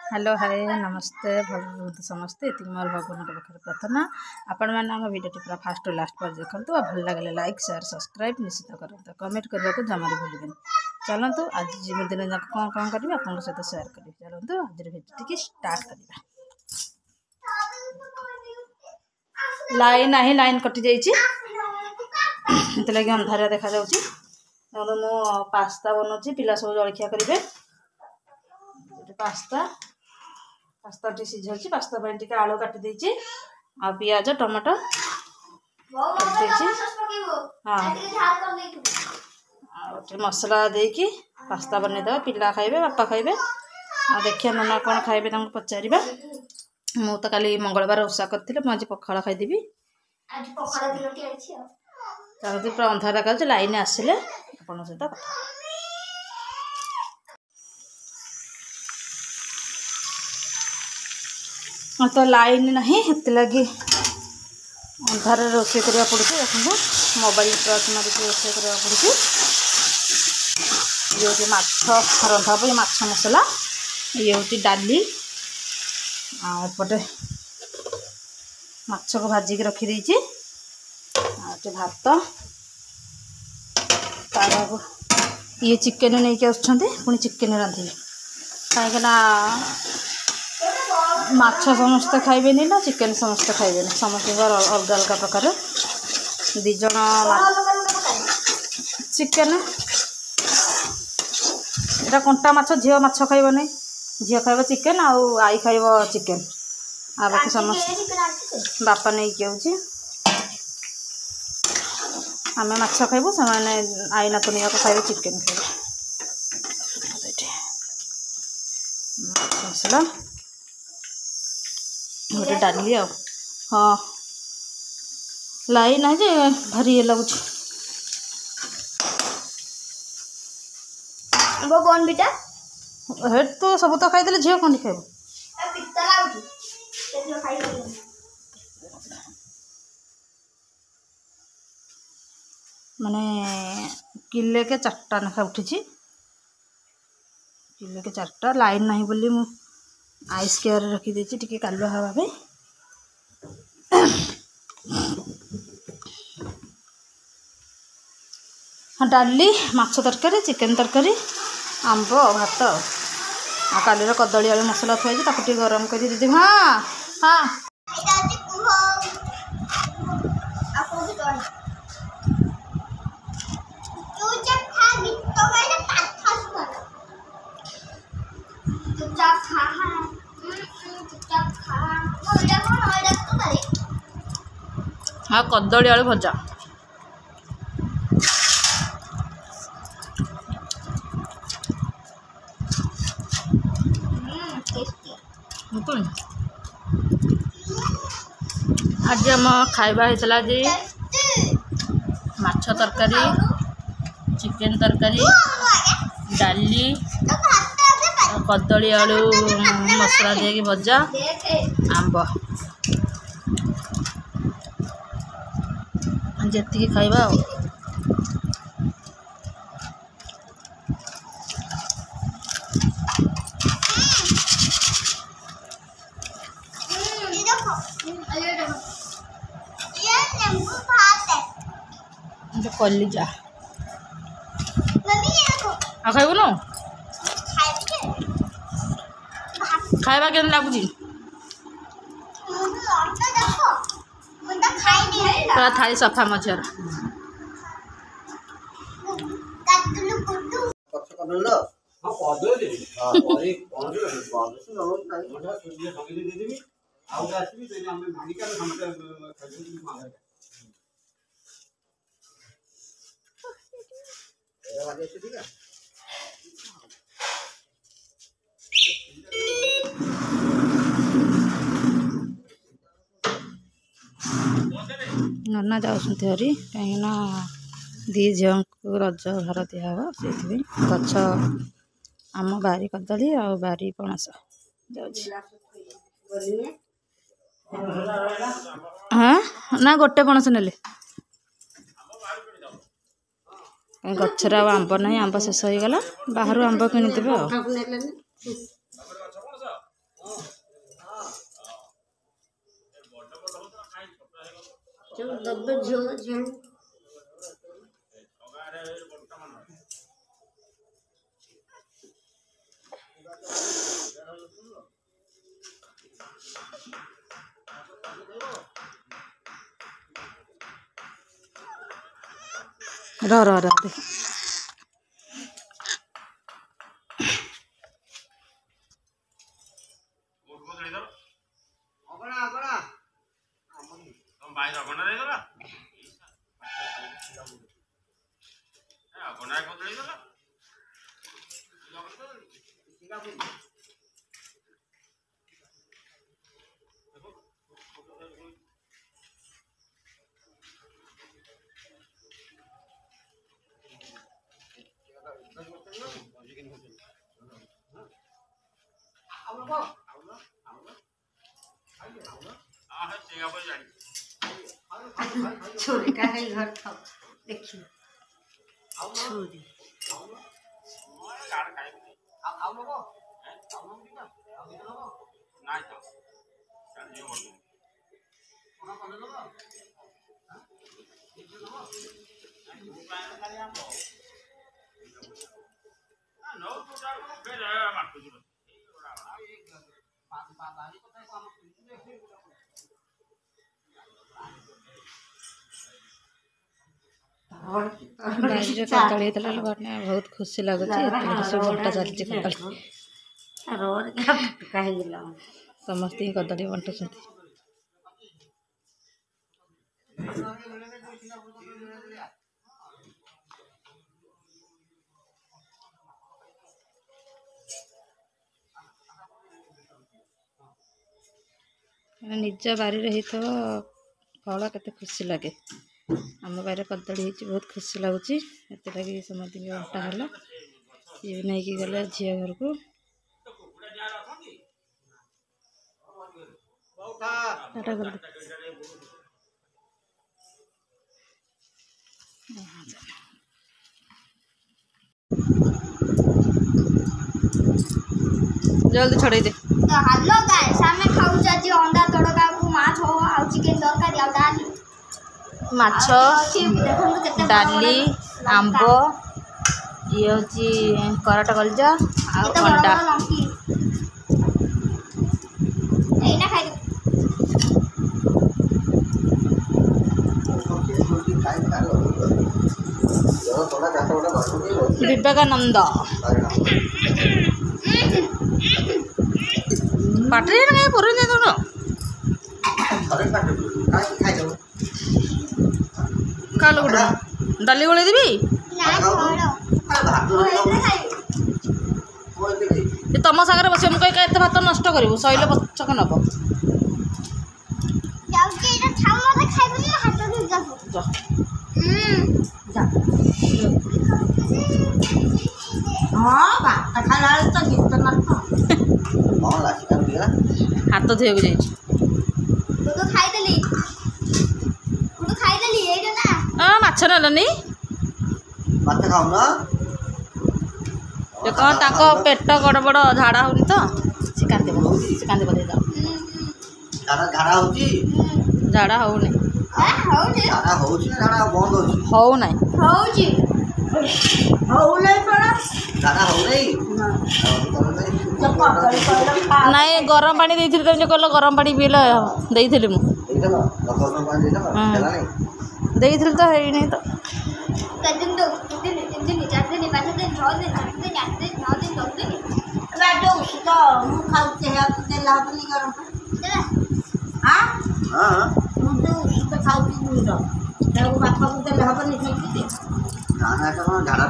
hello hi नमस्ते भल समस्ते ये मोर भगवान पाखे प्रार्थना आपण मैंने आम भिडियो पूरा फास्ट लास्ट पर देखूँ और भल लगे लाइक शेयर सब्सक्राइब निश्चित करते कमेंट करने को जमा भूलें चलतु आज दिन जाक कौन कौन करेंगे आपन सहित शेयर करेंगे चलतु आज भिडियो स्टार्ट करवा लाइन ना लाइन कटि जाइए लगे अंधारिया देखा जाऊँगी मु पास्ता बनाऊँगी पिला सब जलखिया करेंगे पास्ता पास्ता टी सीझी पास्ता टी आलू काटी देछि आ पियाज टमाटो हाँ मसला देकी पास्ता बनईदे पिला खाइबे बापा खाइबे आ देखिए नना कौन खाइबे पचार मु तो काली मंगलवार ओषा करथिले मु आज पखाला खाइदेबी पूरा अंधार देखा लाइन आसिले आपन सहित कथा तो लाइन नहीं हेत लगी अंधार रोषे करने पड़े देखो मोबाइल टॉर्च मारिक रोषे करने पड़े ये हूँ माछ रंधा पे माछ मसला ये हूँ डाली आपटे माछ को भाजिक रखी भात तार ये चिकेन नहीं पुणी चिकेन रांधि कहीं माछ समस्ते खाइबे ना चिकेन समस्ते खाइबे समस्त अलग अलग प्रकार दिज चिकेन एटा कंटा माछ झील माछ खाइब नहीं झील खाइब चिकेन आई खाइब चिकेन आ बाकी समस्त बापा नहीं कि आम माछ खाइबू से आई नातुनी जाक खाइबे चिकेन खाइबे मसला गोटे डाली हाँ लाइन है जे भारी ये लगुच कौन बेटा हेड तो सब तो खाई झील कौन खाइब माने किले के चार्टा नाखा उठी किले के चार्टा लाइन नहीं बोली मु आइस केयर रखी देछि टिके कालुआ हवा पे हाँ डाली माछ तरकारी चिकेन तरकारी आंब भात आ कालीर कदली आलू मसला थुआई ताकू गरम कर दीदी हाँ हाँ हाँ कदली आलू भजा आज आम खाइबा होता जे माछ तरकारी चिकेन तरकारी डाली कदली आलू मसला दे भजा आंब जी खाइबा कलिजा खाइबु न खाइबा के लगुच पूरा थाली सफा मझर नना जाऊँ हरी कहीं दी झील को रज भार दिहब से गछ आम बारी कदली आ बारी पणस हाँ ना गोटे पणस ने गचर आंब ना आंब शेष हो गला बाहर आंब किणीदेवे जो दब झो झो रो दे छोरी का है घर था देखिए छोरी बाड़ी कदली होता बहुत खुशी लगुच सब बंटा चलती कदली रोड क्या फटका है गिला समस्त ही कदली बंटुं निज बारी रही फल केते खुशी लगे आम बारे कदली बहुत खुशी लगुच लगी समस्त बंटा है सी भी नहीं गले झी घर को जल्दी छड़े दे तो हेलो गाइस हमें खाऊ जी अंडा तड़का को माछ हो आ चिकन तरकारी आ डाली माछ डाली आंब ये हूँ कराट कलजा अंडा एना खाइ विवेकानंद पाटे ना पूरा दे दो कालो गुड़ डाली गोले देबी तुम सागर बस मुझे कहीं भात नष्ट करू सैल पचक नब हाथ धोक जा माछ नलनी कौन पेट गड़ बड़ झाड़ा होनी तो कांदे झाड़ा होनी नाई गरम पानी देती तुम जो कल गरम पानी पील देती मुझे तो है नहीं तो झाड़ा